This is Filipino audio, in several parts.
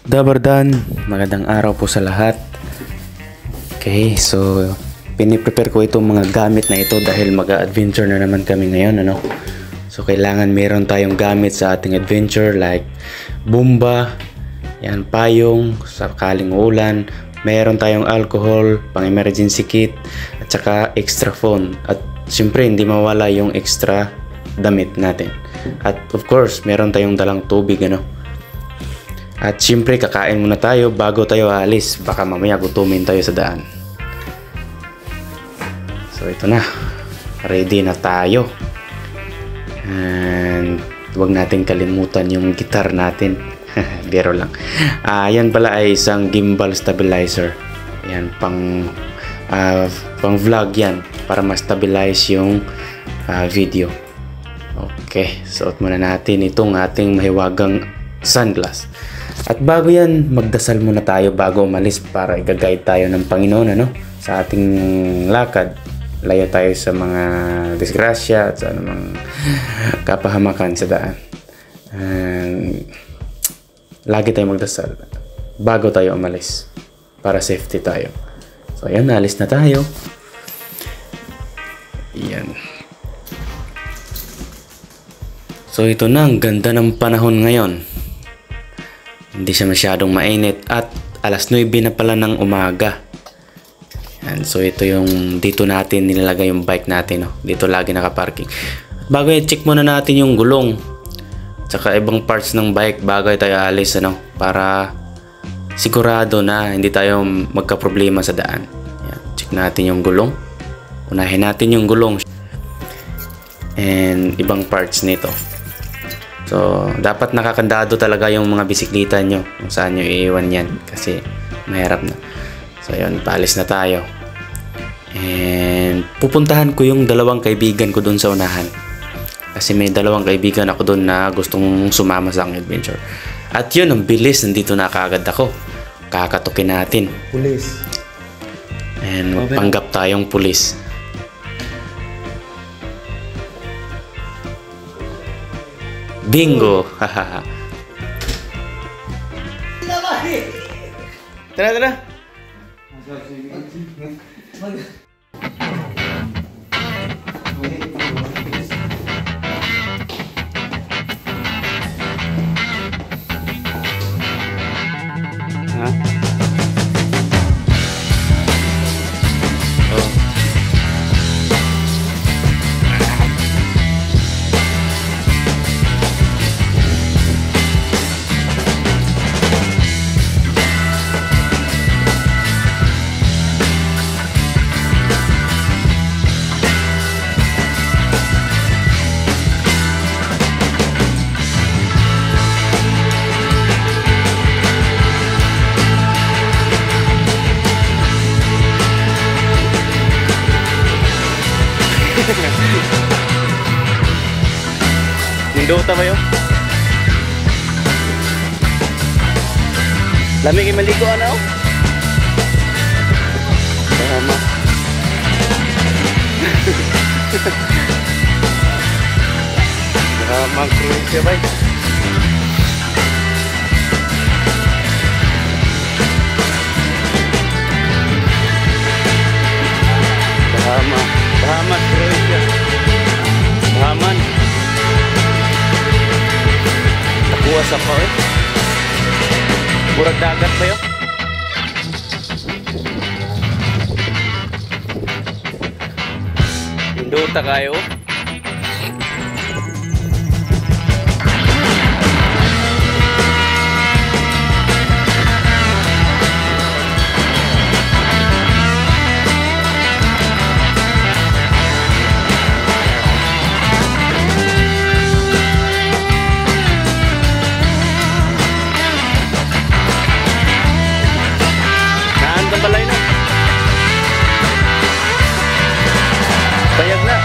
Dabardan, magandang araw po sa lahat. Okay, so piniprepare ko itong mga gamit na ito dahil mag-adventure na naman kami ngayon, ano. So kailangan meron tayong gamit sa ating adventure like bumba, yan, payong, sakaling ulan, meron tayong alcohol, pang emergency kit, at saka extra phone. At siyempre hindi mawala yung extra damit natin. At of course, meron tayong dalang tubig, ano. At siyempre kakain muna tayo bago tayo alis, baka mamaya gutumin tayo sa daan. So ito na, ready na tayo. And huwag natin kalimutan yung guitar natin. Biro lang. Yan pala ay isang gimbal stabilizer. Yan pang vlog yan para ma-stabilize yung video. Okay, suot muna natin itong ating mahiwagang sunglass. At bago yan, magdasal muna tayo bago umalis para i-guide tayo ng Panginoon, ano, sa ating lakad. Layo tayo sa mga disgrasya at sa anumang kapahamakan sa daan. And lagi tayo magdasal bago tayo umalis para safety tayo. So ayan, alis na tayo. Ayan. So ito na, ang ganda ng panahon ngayon. Hindi siya masyadong mainit at alas 9 na pala ng umaga. Yan, so ito yung dito natin nilalagay yung bike natin, no? Dito lagi nakaparking. Bago i-check muna natin yung gulong tsaka ibang parts ng bike bago tayo alis, ano, para sigurado na hindi tayo magka-problema sa daan. Yan, check natin yung gulong. Unahin natin yung gulong and ibang parts nito. So, dapat nakakandado talaga yung mga bisikleta nyo kung saan nyo iiwan yan kasi mahirap na. So, yun, paalis na tayo. And pupuntahan ko yung dalawang kaibigan ko dun sa unahan. Kasi may dalawang kaibigan ako dun na gustong sumama sa aking adventure. At yun, ang bilis, nandito na kaagad ako. Kakatukin natin. Pulis. And magpanggap tayong pulis. Bingo! Hahaha. Tara, tara! Ha? Oh. Nindota ba yun? Lamig yung maligo, ano? Tama. Tama, cruise siya ba? Tama, cruise siya. Taman. Buwas ako eh. Murag dagat ba yun? Induta kayo. Bayag na.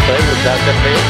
Tayo, magdagat kayo.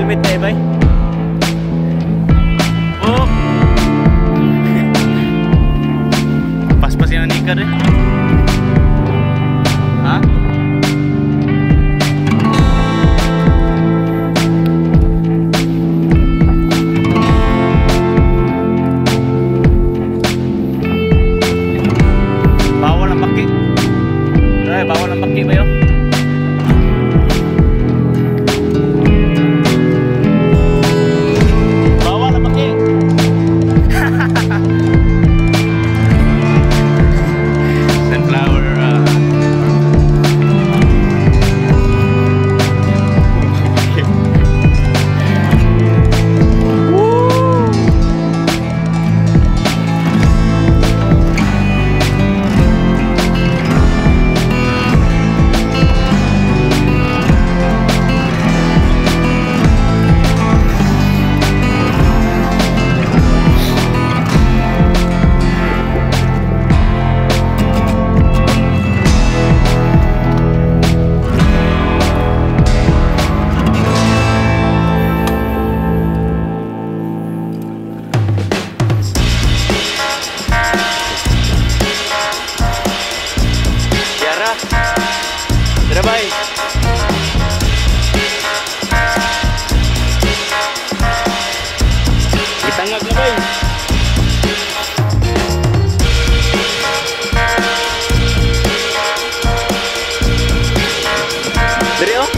helmet tayo bay. Oh! Paspas yung anikar eh. Ha? Bawal ang baki. Ay, bawal ang baki ba yun? Tara bay. Itangag na bay. Dari oh.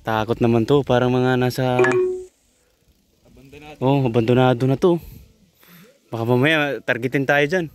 Takot naman to, parang mga nasa abandonado. Oh, abandonado na to. Baka mamaya targetin tayo dyan.